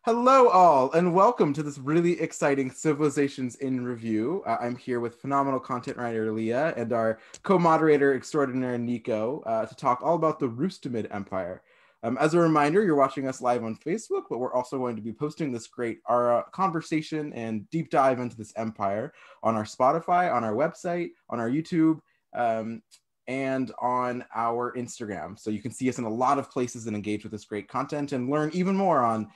Hello, all, and welcome to this really exciting Civilizations in Review. I'm here with phenomenal content writer Leah and our co-moderator extraordinaire Nico to talk all about the Rustamid Empire. As a reminder, you're watching us live on Facebook, but we're also going to be posting this great conversation and deep dive into this empire on our Spotify, on our website, on our YouTube, and on our Instagram. So you can see us in a lot of places and engage with this great content and learn even more on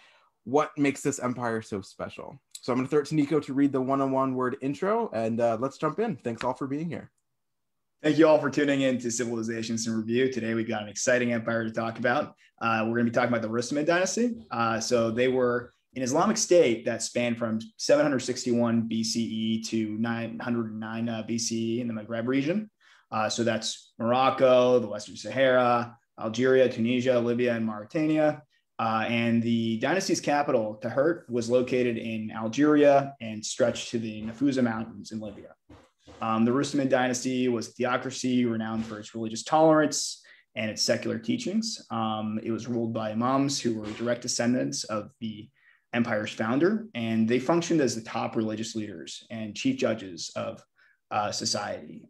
what makes this empire so special. So I'm going to throw it to Nico to read the one-on-one word intro, and let's jump in. Thanks all for being here. Thank you all for tuning in to Civilizations in Review. Today we've got an exciting empire to talk about. We're going to be talking about the Rustamid Dynasty. So they were an Islamic state that spanned from 761 BCE to 909 BCE in the Maghreb region. So that's Morocco, the Western Sahara, Algeria, Tunisia, Libya, and Mauritania. And the dynasty's capital, Tahert, was located in Algeria and stretched to the Nafusa Mountains in Libya. The Rustamid dynasty was a theocracy renowned for its religious tolerance and its secular teachings. It was ruled by imams who were direct descendants of the empire's founder, and they functioned as the top religious leaders and chief judges of society.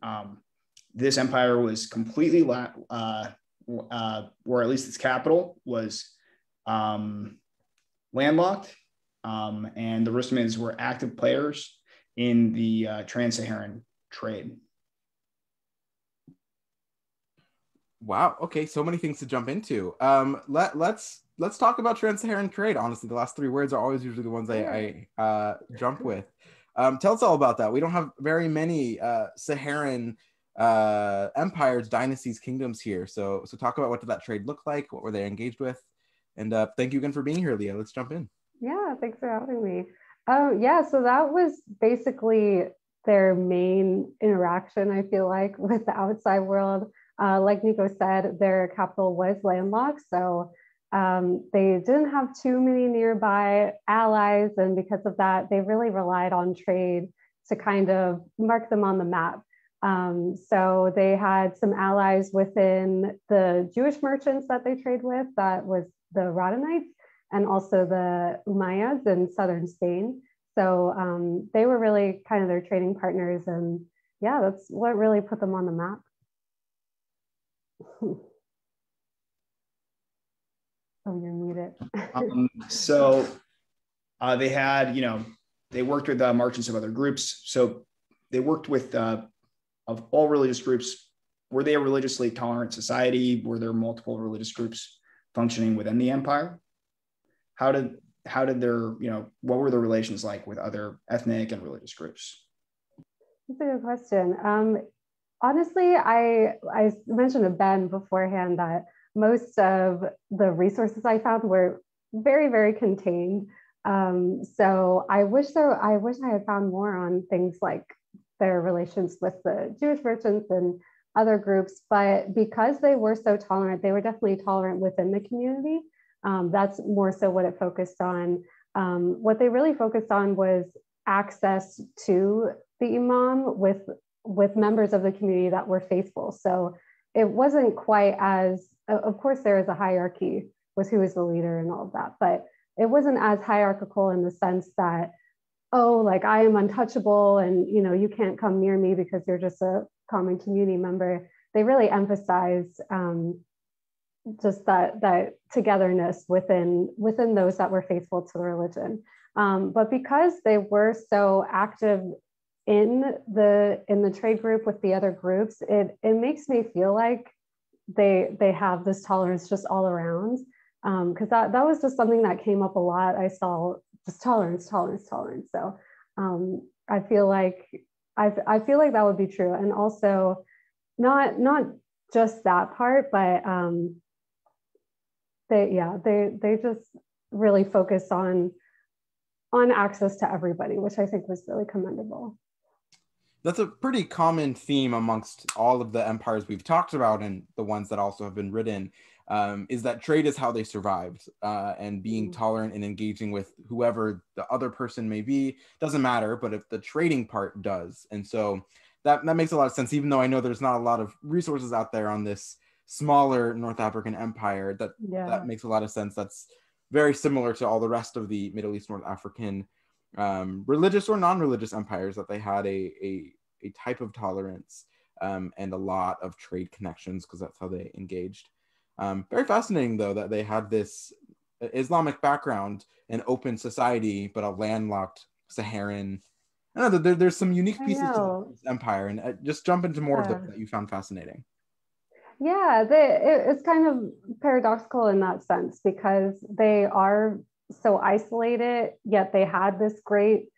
This empire was completely, or at least its capital was landlocked, and the Rustamids were active players in the trans-Saharan trade. Wow. Okay. So many things to jump into. Let's talk about trans-Saharan trade. Honestly, the last three words are always usually the ones I jump with. Tell us all about that. We don't have very many Saharan empires, dynasties, kingdoms here. So talk about what did that trade look like? What were they engaged with? And thank you again for being here, Leah. Let's jump in. Yeah, thanks for having me. So that was basically their main interaction, I feel like, with the outside world. Like Nico said, their capital was landlocked, so they didn't have too many nearby allies, and because of that, they really relied on trade to kind of mark them on the map. So they had some allies within the Jewish merchants that they trade with, that was the Radhanites, and also the Umayyads in southern Spain. So they were really kind of their trading partners, and yeah, that's what really put them on the map. Oh, you're muted. They had, they worked with merchants of other groups. So they worked with of all religious groups. Were they a religiously tolerant society? Were there multiple religious groups functioning within the empire? How did their, what were the relations like with other ethnic and religious groups? That's a good question. Honestly, I mentioned to Ben beforehand that most of the resources I found were very, very contained. So I wish I had found more on things like their relations with the Jewish merchants and other groups, but because they were so tolerant, they were definitely tolerant within the community. That's more so what it focused on. What they really focused on was access to the imam with members of the community that were faithful. So it wasn't quite as, of course, there is a hierarchy with who is the leader and all of that, but it wasn't as hierarchical in the sense that, oh, like I am untouchable and you can't come near me because you're just a common community member. They really emphasized just that togetherness within those that were faithful to the religion. But because they were so active in the trade group with the other groups, it makes me feel like they have this tolerance just all around. Because that was just something that came up a lot. I saw just tolerance. So I feel like that would be true, and also not just that part, but they just really focus on access to everybody, which I think was really commendable. That's a pretty common theme amongst all of the empires we've talked about and the ones that also have been written, is that trade is how they survived, and being tolerant and engaging with whoever the other person may be doesn't matter, but if the trading part does. And so that makes a lot of sense, even though I know there's not a lot of resources out there on this smaller North African empire. That makes a lot of sense. That's very similar to all the rest of the Middle East, North African religious or non-religious empires, that they had a type of tolerance and a lot of trade connections, because that's how they engaged. Very fascinating, though, that they had this Islamic background, an open society, but a landlocked Saharan. I don't know, there's some unique pieces to this empire, and just jump into more of those that you found fascinating. Yeah, it's kind of paradoxical in that sense, because they are so isolated, yet they had this great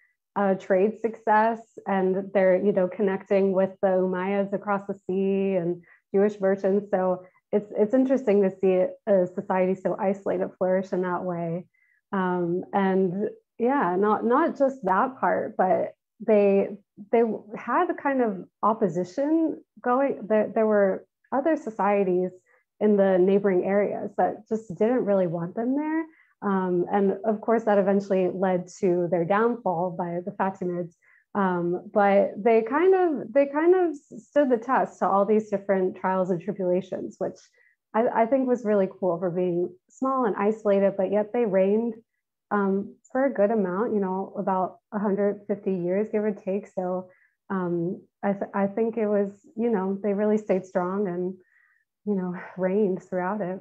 trade success, and they're, you know, connecting with the Umayyads across the sea and Jewish merchants. So it's interesting to see a society so isolated flourish in that way. And yeah, not just that part, but they had a kind of opposition going. There were other societies in the neighboring areas that just didn't really want them there. And of course, that eventually led to their downfall by the Fatimids. But they kind of stood the test to all these different trials and tribulations, which I think was really cool for being small and isolated, but yet they reigned for a good amount, you know, about 150 years, give or take. So I think it was, you know, they really stayed strong and, you know, reigned throughout it.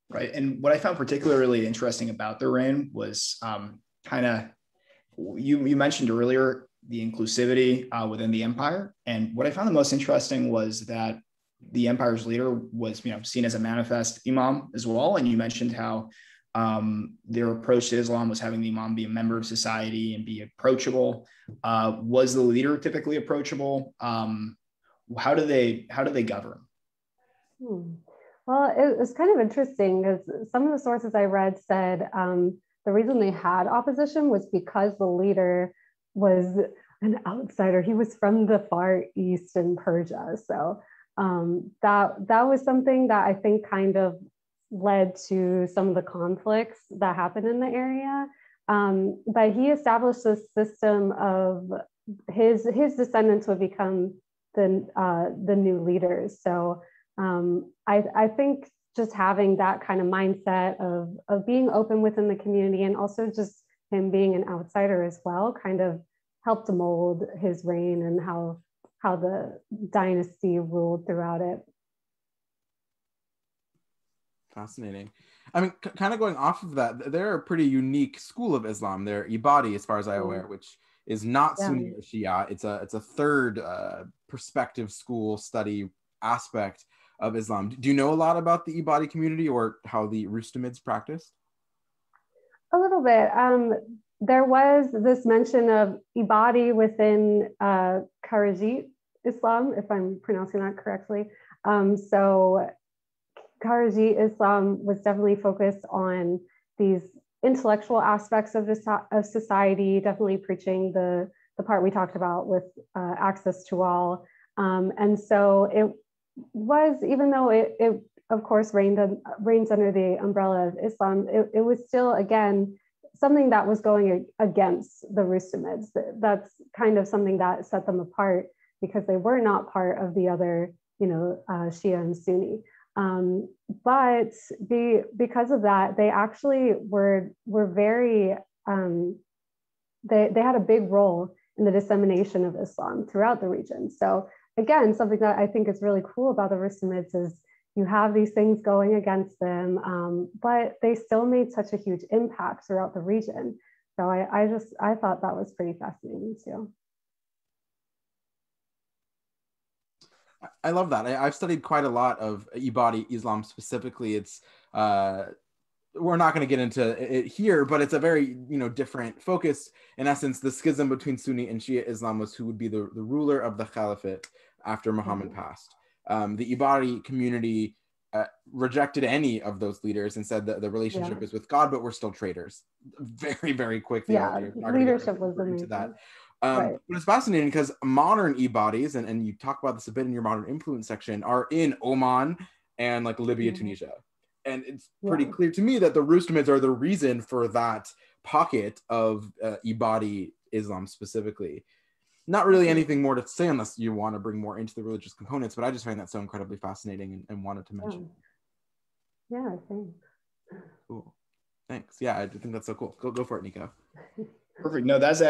Right. And what I found particularly interesting about their reign was kind of, you mentioned earlier the inclusivity within the empire. And what I found the most interesting was that the empire's leader was, you know, seen as a manifest imam as well. And you mentioned how their approach to Islam was having the imam be a member of society and be approachable. Was the leader typically approachable? How do they govern? Well, it was kind of interesting, because some of the sources I read said the reason they had opposition was because the leader was an outsider. He was from the Far East in Persia. So that was something that I think kind of led to some of the conflicts that happened in the area. But he established a system of his descendants would become the new leaders. So I think just having that kind of mindset of being open within the community, and also just him being an outsider as well, kind of helped mold his reign and how the dynasty ruled throughout it. Fascinating. I mean, kind of going off of that, they're a pretty unique school of Islam. They're Ibadi, as far as I'm aware, which is not Sunni or Shia. It's a third perspective school study aspect of Islam. Do you know a lot about the Ibadi community or how the Rustamids practiced? A little bit. There was this mention of Ibadi within Kharijite Islam, if I'm pronouncing that correctly. So Kharijite Islam was definitely focused on these intellectual aspects of society, definitely preaching the part we talked about with access to all. And so it was, even though it of course reigns under the umbrella of Islam, it was still, again, something that was going against the Rustamids. That's kind of something that set them apart, because they were not part of the other, you know, Shia and Sunni. But because of that, they actually were very, they had a big role in the dissemination of Islam throughout the region. So again, something that I think is really cool about the Rustamids is you have these things going against them, but they still made such a huge impact throughout the region. So I thought that was pretty fascinating too. I love that. I've studied quite a lot of Ibadi Islam specifically. It's we're not going to get into it here, but it's a very, you know, different focus. In essence, the schism between Sunni and Shia Islam was who would be the ruler of the caliphate after Muhammad passed. The Ibadi community rejected any of those leaders and said that the relationship is with God, but we're still traitors. Very, very quickly. Leadership was amazing. That. But it's fascinating because modern Ibadis, and you talk about this a bit in your modern influence section, are in Oman and like Libya, Tunisia. And it's pretty clear to me that the Rustamids are the reason for that pocket of Ibadi Islam specifically. Not really anything more to say unless you want to bring more into the religious components, but I just find that so incredibly fascinating and wanted to mention. Yeah, same. Cool. Thanks. Yeah, I think that's so cool. Go for it, Nico. Perfect. No, that's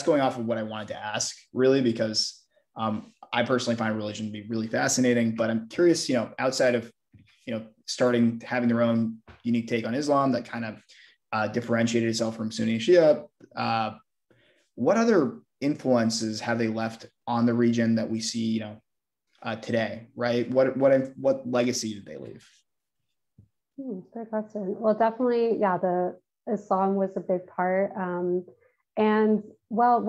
going off of what I wanted to ask, really, because I personally find religion to be really fascinating. But I'm curious, outside of starting having their own unique take on Islam that kind of differentiated itself from Sunni and Shia, what other influences have they left on the region that we see, today? Right? What legacy did they leave? Good question. Well, definitely, yeah, the Islam was a big part. And well,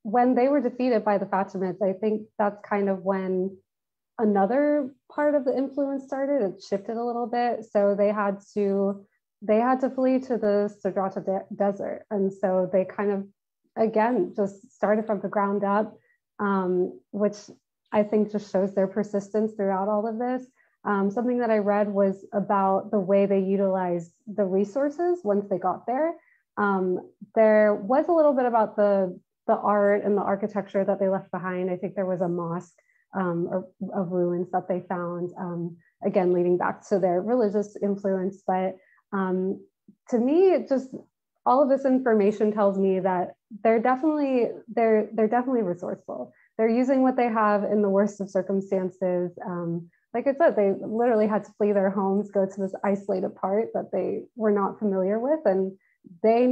when they were defeated by the Fatimids, I think that's kind of when another part of the influence started. It shifted a little bit. So they had to flee to the Sadrata desert. And so they kind of, again, just started from the ground up, which I think just shows their persistence throughout all of this. Something that I read was about the way they utilized the resources once they got there. There was a little bit about the art and the architecture that they left behind. I think there was a mosque of ruins that they found, again, leading back to their religious influence. But to me, it just all of this information tells me that they're definitely resourceful. They're using what they have in the worst of circumstances. Like I said, they literally had to flee their homes, go to this isolated part that they were not familiar with, and they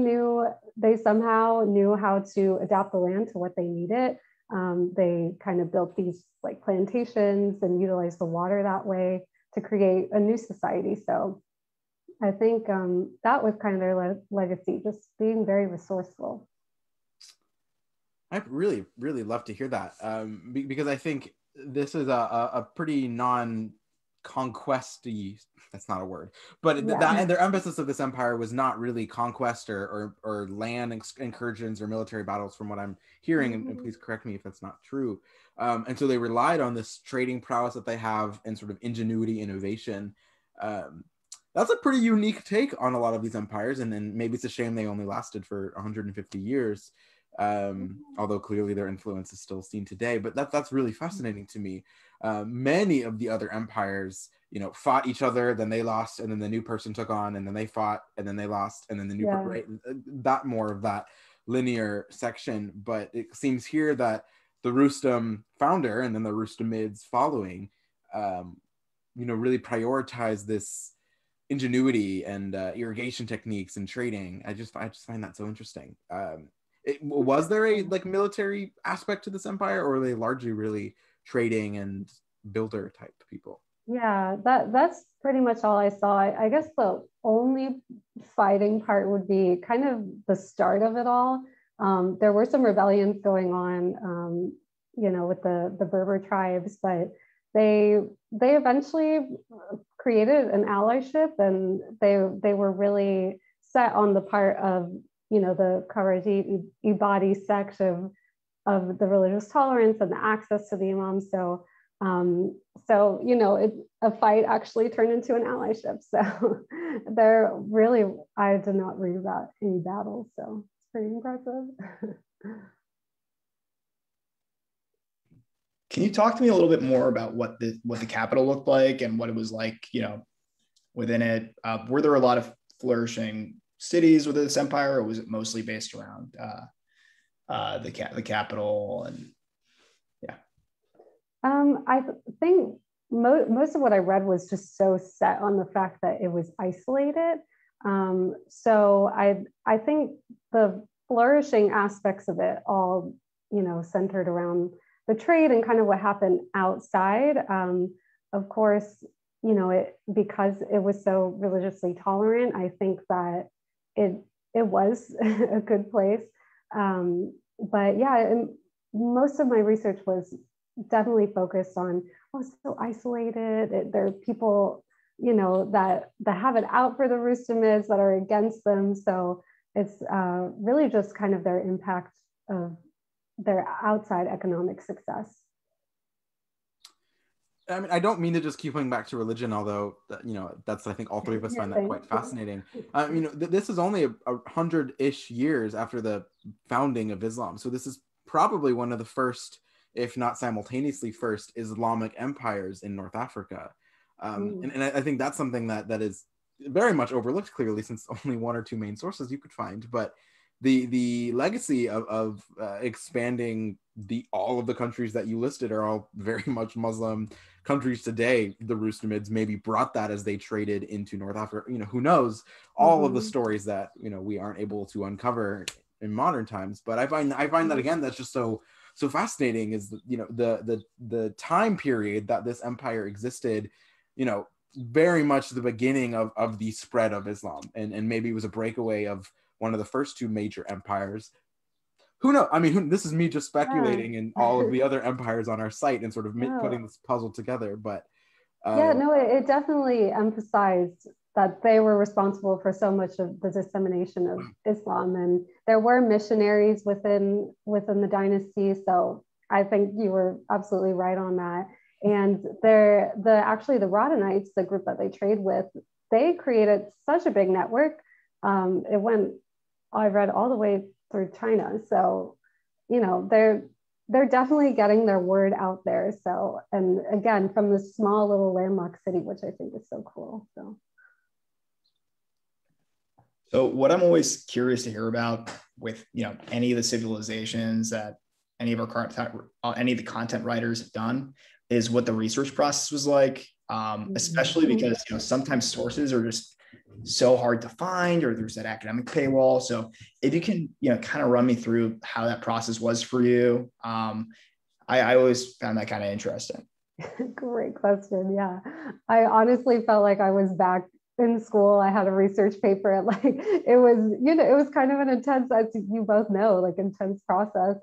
somehow knew how to adapt the land to what they needed. They kind of built these like plantations and utilized the water that way to create a new society. So I think that was kind of their legacy, just being very resourceful. I'd really, really love to hear that, because I think this is a pretty non-conquesty, that's not a word, but Yeah. that and their emphasis of this empire was not really conquest or land incursions or military battles, from what I'm hearing, and please correct me if that's not true. And so they relied on this trading prowess that they have and sort of ingenuity, innovation. That's a pretty unique take on a lot of these empires, and maybe it's a shame they only lasted for 150 years. Although clearly their influence is still seen today, but that's really fascinating to me. Many of the other empires, fought each other, then they lost, and then the new person took on, and then they fought, and then they lost, and then the new right? That more of that linear section. But it seems here that the Rustam founder and then the Rustamids following, really prioritize this ingenuity and irrigation techniques and trading. I just find that so interesting. Was there a military aspect to this empire, or were they largely really trading and builder type people? Yeah, that's pretty much all I saw. I guess the only fighting part would be kind of the start of it all. There were some rebellions going on, with the Berber tribes, but they eventually created an allyship, and they were really set on the part of the Khawarij Ibadi sect of the religious tolerance and the access to the imam. So a fight actually turned into an allyship. So I did not read about any battles. So it's pretty impressive. Can you talk to me a little bit more about what the capital looked like and what it was like, within it? Were there a lot of flourishing cities within this empire, or was it mostly based around the capital? And yeah, I think most of what I read was just so set on the fact that it was isolated. So I think the flourishing aspects of it all, centered around the trade and kind of what happened outside. Of course, because it was so religiously tolerant, I think that it was a good place. But yeah, and most of my research was definitely focused on, so isolated. There are people, that have it out for the Rustamids, that are against them. So it's really just kind of their impact of their outside economic success. I mean, I don't mean to just keep going back to religion, although, that's, I think all three of us find that quite fascinating. This is only 100-ish years after the founding of Islam. So this is probably one of the first, if not simultaneously first, Islamic empires in North Africa. And I think that's something that is very much overlooked, clearly, since only one or two main sources you could find. But the legacy of expanding all of the countries that you listed are all very much Muslim countries today. The Rustamids maybe brought that as they traded into North Africa. Who knows? All of the stories that we aren't able to uncover in modern times. But I find that, again, that's just so fascinating, is the time period that this empire existed, very much the beginning of the spread of Islam, and maybe it was a breakaway of one of the first two major empires. Who knows? I mean, this is me just speculating, and all of the other empires on our site, and sort of putting this puzzle together. But it definitely emphasized that they were responsible for so much of the dissemination of Islam, and there were missionaries within the dynasty. So I think you were absolutely right on that. And actually the Rodanites, the group that they trade with, they created such a big network. It went, I read, all the way through China. So, they're definitely getting their word out there. So, and again, from this small little landlocked city, which I think is so cool. So what I'm always curious to hear about with, any of the civilizations that any of the content writers have done is what the research process was like, especially because, sometimes sources are just so hard to find, or there's that academic paywall. So if you can, kind of run me through how that process was for you. I always found that kind of interesting. Great question. Yeah. I honestly felt like I was back in school. I had a research paper. It was kind of an intense, as you both know, intense process.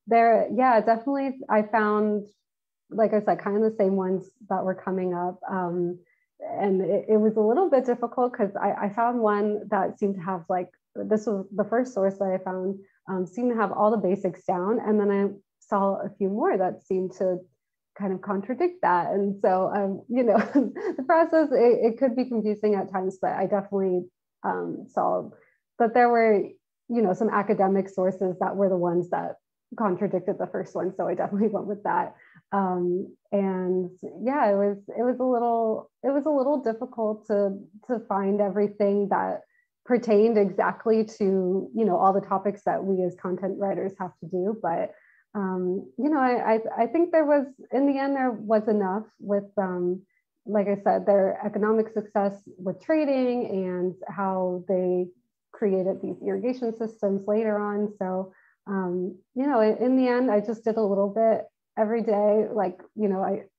Definitely I found, like I said, kind of the same ones that were coming up. And it was a little bit difficult because I found one that seemed to have, this was the first source that I found, seemed to have all the basics down. And then I saw a few more that seemed to kind of contradict that. And so, the process, it could be confusing at times, but I definitely saw that there were, some academic sources that were the ones that contradicted the first one. So I definitely went with that. And yeah, it was a little difficult to find everything that pertained exactly to, all the topics that we as content writers have to do. But, I think in the end, there was enough with, like I said, their economic success with trading and how they created these irrigation systems later on. So, in the end, I just did a little bit every day.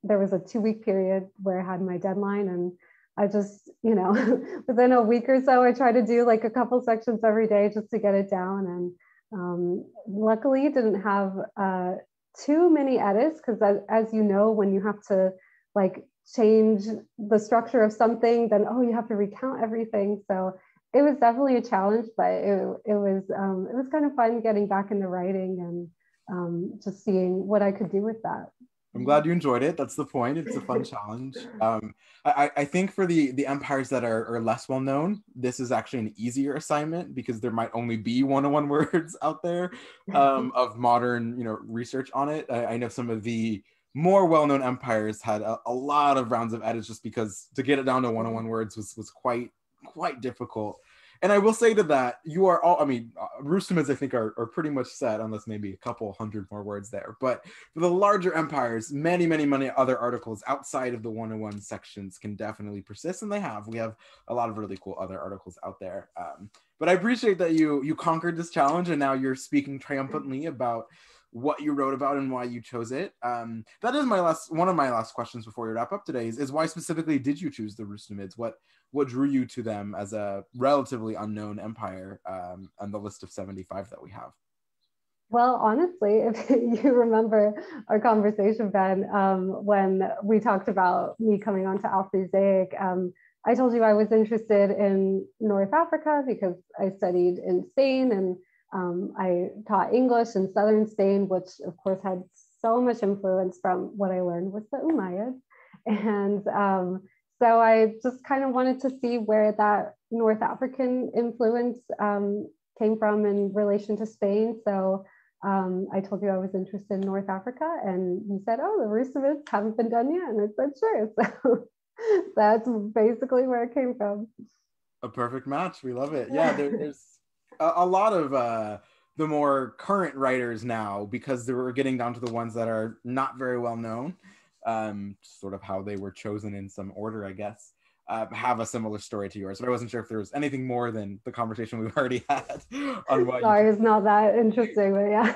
There was a 2-week period where I had my deadline, and I just, within a week or so, I tried to do a couple sections every day just to get it down. And luckily didn't have too many edits, because as you know, when you have to change the structure of something, then you have to recount everything. So it was definitely a challenge, but it was kind of fun getting back into writing and just seeing what I could do with that. I'm glad you enjoyed it. That's the point. It's a fun challenge. I think for the empires that are less well known, this is actually an easier assignment, because there might only be 101 words out there of modern research on it. I know some of the more well-known empires had a lot of rounds of edits, just because to get it down to 101 words was quite difficult. And I will say to that, you are all, Rustamids, I think, are pretty much set, unless maybe a couple hundred more words there. But for the larger empires, many, many, many other articles outside of the 101 sections can definitely persist, and we have a lot of really cool other articles out there. But I appreciate that you conquered this challenge, and now you're speaking triumphantly about what you wrote about and why you chose it. That is one of my last questions before we wrap up today is why specifically did you choose the Rustamids? What drew you to them as a relatively unknown empire on the list of 75 that we have? Well, honestly, if you remember our conversation, Ben, when we talked about me coming on to Alphysaic, I told you I was interested in North Africa because I studied in Spain, and I taught English in southern Spain, which of course had so much influence from what I learned with the Umayyads. And so I just kind of wanted to see where that North African influence came from in relation to Spain. So I told you I was interested in North Africa, and you said, "Oh, the Rustumids haven't been done yet," and I said, "Sure." So that's basically where it came from. A perfect match. We love it. Yeah, there's a lot of the more current writers now, because we're getting down to the ones that are not very well known, sort of how they were chosen in some order, I guess, have a similar story to yours. But I wasn't sure if there was anything more than the conversation we've already had on why. Sorry, it's not that interesting, but yeah.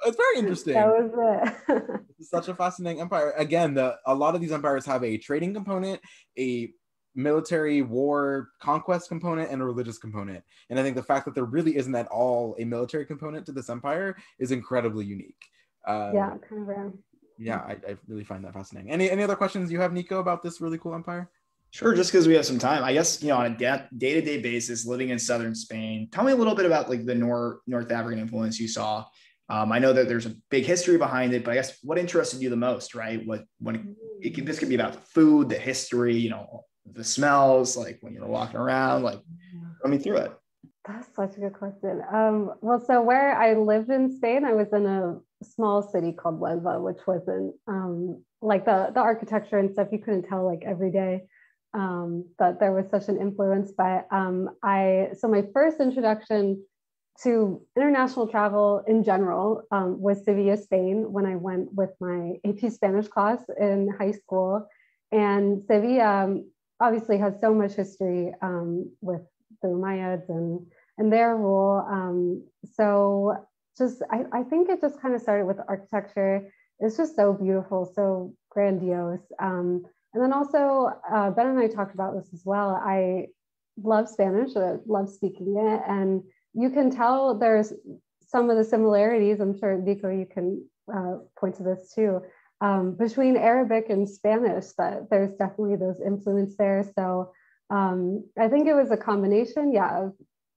It's very interesting. That was it. It's such a fascinating empire. Again, a lot of these empires have a trading component, a military war conquest component, and a religious component. And I think the fact that there really isn't at all a military component to this empire is incredibly unique. Yeah, kind of rare. Yeah, I really find that fascinating. Any other questions you have, Nico, about this really cool empire? Sure, just because we have some time, I guess, on a day-to-day basis, living in southern Spain, tell me a little bit about like the North African influence you saw. I know that there's a big history behind it, but I guess what interested you the most, right? This could be about the food, the history, the smells, like when you're walking around, like run me through it. That's such a good question. Well, so where I lived in Spain, I was in a small city called Huelva, which wasn't like the architecture and stuff, you couldn't tell like every day. But there was such an influence. But so my first introduction to international travel in general was Sevilla, Spain, when I went with my AP Spanish class in high school. And Sevilla obviously has so much history with the Umayyads and their rule. So just, I think it just kind of started with architecture. It's just so beautiful, so grandiose. And then also, Ben and I talked about this as well. I love Spanish, I love speaking it. And you can tell there's some of the similarities, I'm sure, Nico, you can point to this too, between Arabic and Spanish, that there's definitely those influence there. So I think it was a combination, of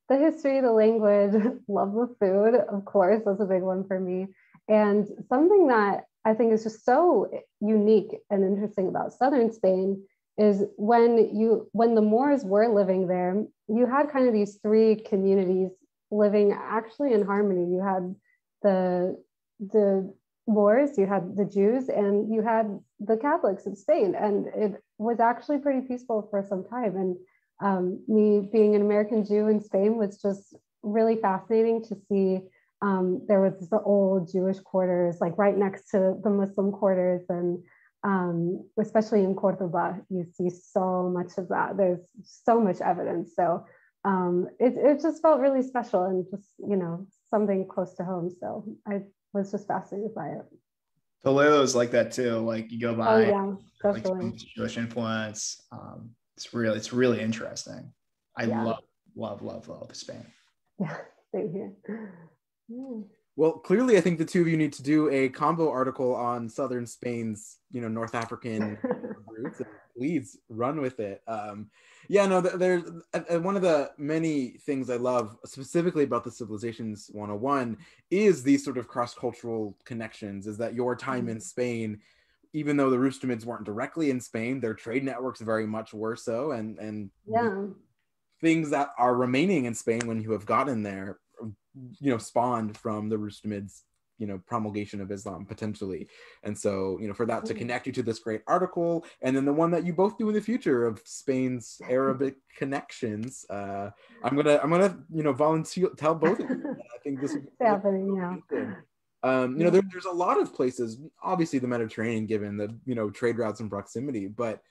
the history, the language, love the food, of course, that's a big one for me. And something that I think is just so unique and interesting about southern Spain is when the Moors were living there, you had kind of these three communities living actually in harmony. You had the Moors, you had the Jews, and you had the Catholics in Spain, and it was actually pretty peaceful for some time. And me being an American Jew in Spain was just really fascinating to see. There was the old Jewish quarters, like right next to the Muslim quarters, and especially in Cordoba, you see so much of that. There's so much evidence. So it just felt really special and just, something close to home. So I was just fascinated by it. Toledo's like that too. Like you go by, definitely. Like Jewish influence. It's really interesting. I love Spain. Yeah, same here. Well, clearly, I think the two of you need to do a combo article on southern Spain's, North African roots. Please run with it. There's one of the many things I love specifically about the Civilizations 101 is these sort of cross-cultural connections, is that your time in Spain, even though the Rustumids weren't directly in Spain, their trade networks very much were so, and things that are remaining in Spain when you have gotten there, spawned from the Rustumids, promulgation of Islam potentially. And so, for that to connect you to this great article, and then the one that you both do in the future of Spain's Arabic connections, I'm gonna volunteer, tell both of you. I think this is happening now. There's a lot of places, obviously the Mediterranean, given the trade routes and proximity, but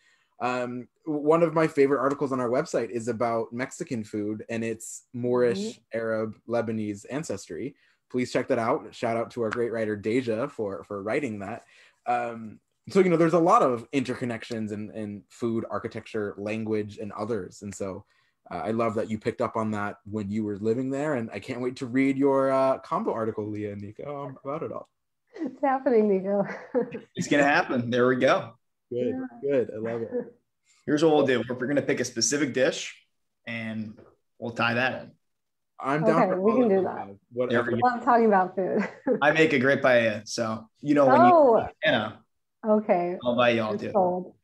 one of my favorite articles on our website is about Mexican food and its Moorish, Arab, Lebanese ancestry. Please check that out. Shout out to our great writer Deja for writing that. So there's a lot of interconnections in food, architecture, language, and others. And so I love that you picked up on that when you were living there. And I can't wait to read your combo article, Leah and Nico, about it all. It's happening, Nico. It's gonna happen. There we go. Good. I love it. Here's what we'll do. We're going to pick a specific dish and we'll tie that in. I'm down. Okay, we can do that. Whatever. I'm talking about food. I make a great paella, so Okay. I'll buy y'all too. Wow,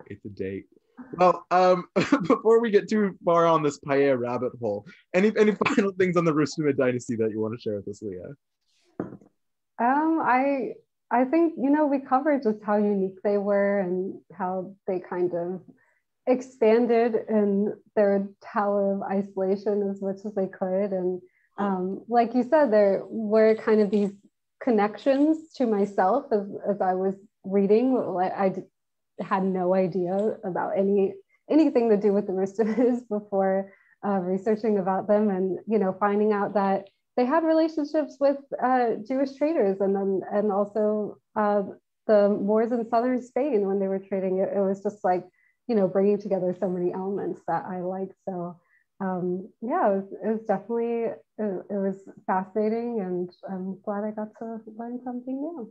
it's a date. Well, before we get too far on this paella rabbit hole, any final things on the Rustamid dynasty that you want to share with us, Leah? I think, we covered just how unique they were and how they kind of expanded in their tower of isolation as much as they could. And like you said, there were kind of these connections to myself as I was reading. Like had no idea about anything to do with the Ristamids before researching about them, and finding out that they had relationships with Jewish traders, and also the Moors in southern Spain when they were trading. It was just like bringing together so many elements that I liked. So yeah, it was definitely it was fascinating, and I'm glad I got to learn something new.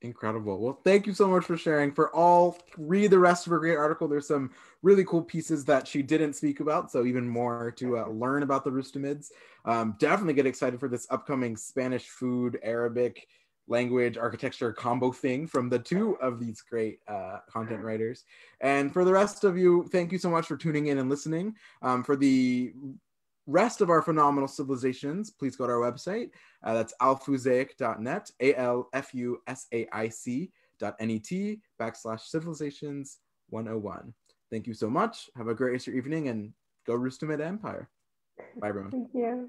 Incredible. Well, thank you so much for sharing. For all, read the rest of her great article. There's some really cool pieces that she didn't speak about, so even more to learn about the Rustamids. Definitely get excited for this upcoming Spanish food, Arabic language, architecture combo thing from the two of these great content writers. And for the rest of you, thank you so much for tuning in and listening. For the rest of our phenomenal civilizations, please go to our website. That's alfusaic.net, alfusaic.net/civilizations101. Thank you so much. Have a great rest of your evening, and go Rustamid Empire. Bye, everyone. Thank you.